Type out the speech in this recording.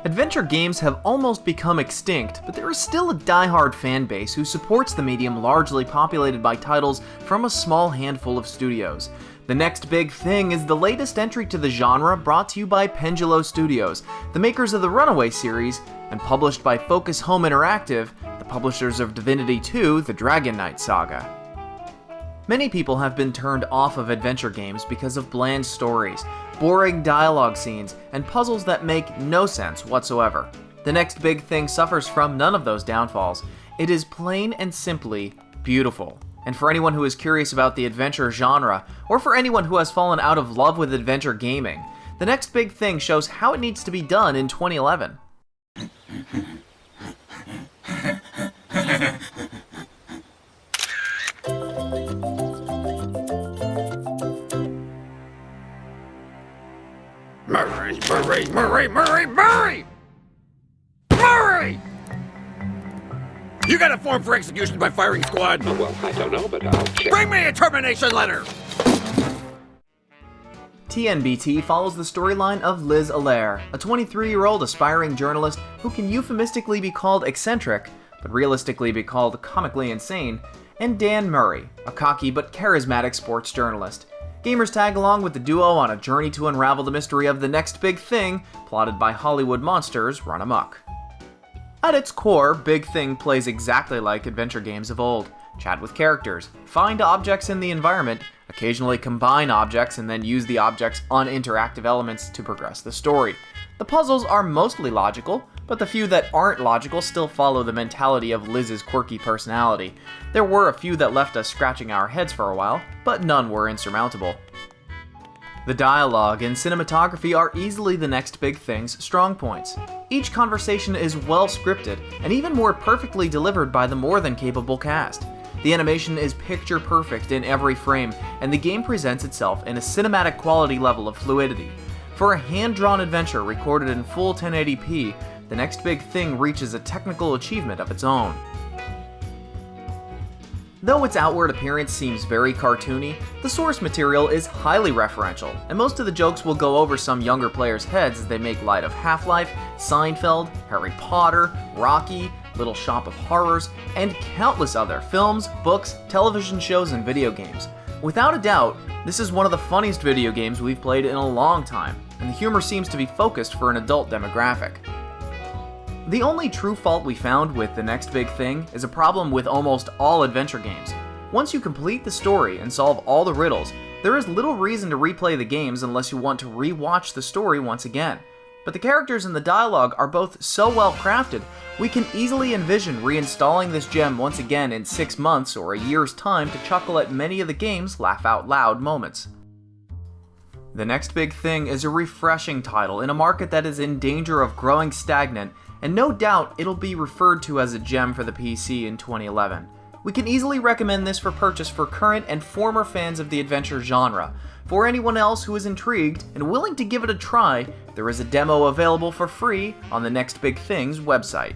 Adventure games have almost become extinct, but there is still a die-hard fan base who supports the medium, largely populated by titles from a small handful of studios. The next big thing is the latest entry to the genre, brought to you by Pendulo Studios, the makers of the Runaway series, and published by Focus Home Interactive, the publishers of Divinity 2: The Dragon Knight Saga. Many people have been turned off of adventure games because of bland stories, boring dialogue scenes, and puzzles that make no sense whatsoever. The next big thing suffers from none of those downfalls. It is plain and simply beautiful. And for anyone who is curious about the adventure genre, or for anyone who has fallen out of love with adventure gaming, the next big thing shows how it needs to be done in 2011. Murray! You got a form for execution by firing squad? Well, I don't know, but I'll check. Bring me a termination letter! TNBT follows the storyline of Liz Allaire, a 23-year-old aspiring journalist who can euphemistically be called eccentric, but realistically be called comically insane, and Dan Murray, a cocky but charismatic sports journalist. Gamers tag along with the duo on a journey to unravel the mystery of the next big thing, plotted by Hollywood monsters run amok. At its core, Big Thing plays exactly like adventure games of old. Chat with characters, find objects in the environment, occasionally combine objects and then use the objects on interactive elements to progress the story. The puzzles are mostly logical, but the few that aren't logical still follow the mentality of Liz's quirky personality. There were a few that left us scratching our heads for a while, but none were insurmountable. The dialogue and cinematography are easily the next big thing's strong points. Each conversation is well scripted, and even more perfectly delivered by the more than capable cast. The animation is picture perfect in every frame, and the game presents itself in a cinematic quality level of fluidity. For a hand-drawn adventure recorded in full 1080p, the next big thing reaches a technical achievement of its own. Though its outward appearance seems very cartoony, the source material is highly referential, and most of the jokes will go over some younger players' heads as they make light of Half-Life, Seinfeld, Harry Potter, Rocky, Little Shop of Horrors, and countless other films, books, television shows, and video games. Without a doubt, this is one of the funniest video games we've played in a long time, and the humor seems to be focused for an adult demographic. The only true fault we found with the next big thing is a problem with almost all adventure games. Once you complete the story and solve all the riddles, there is little reason to replay the games unless you want to re-watch the story once again. But the characters and the dialogue are both so well crafted, we can easily envision reinstalling this gem once again in 6 months or a year's time to chuckle at many of the game's laugh-out-loud moments. The next big thing is a refreshing title in a market that is in danger of growing stagnant, and no doubt it'll be referred to as a gem for the PC in 2011. We can easily recommend this for purchase for current and former fans of the adventure genre. For anyone else who is intrigued and willing to give it a try, there is a demo available for free on the Next Big Thing's website.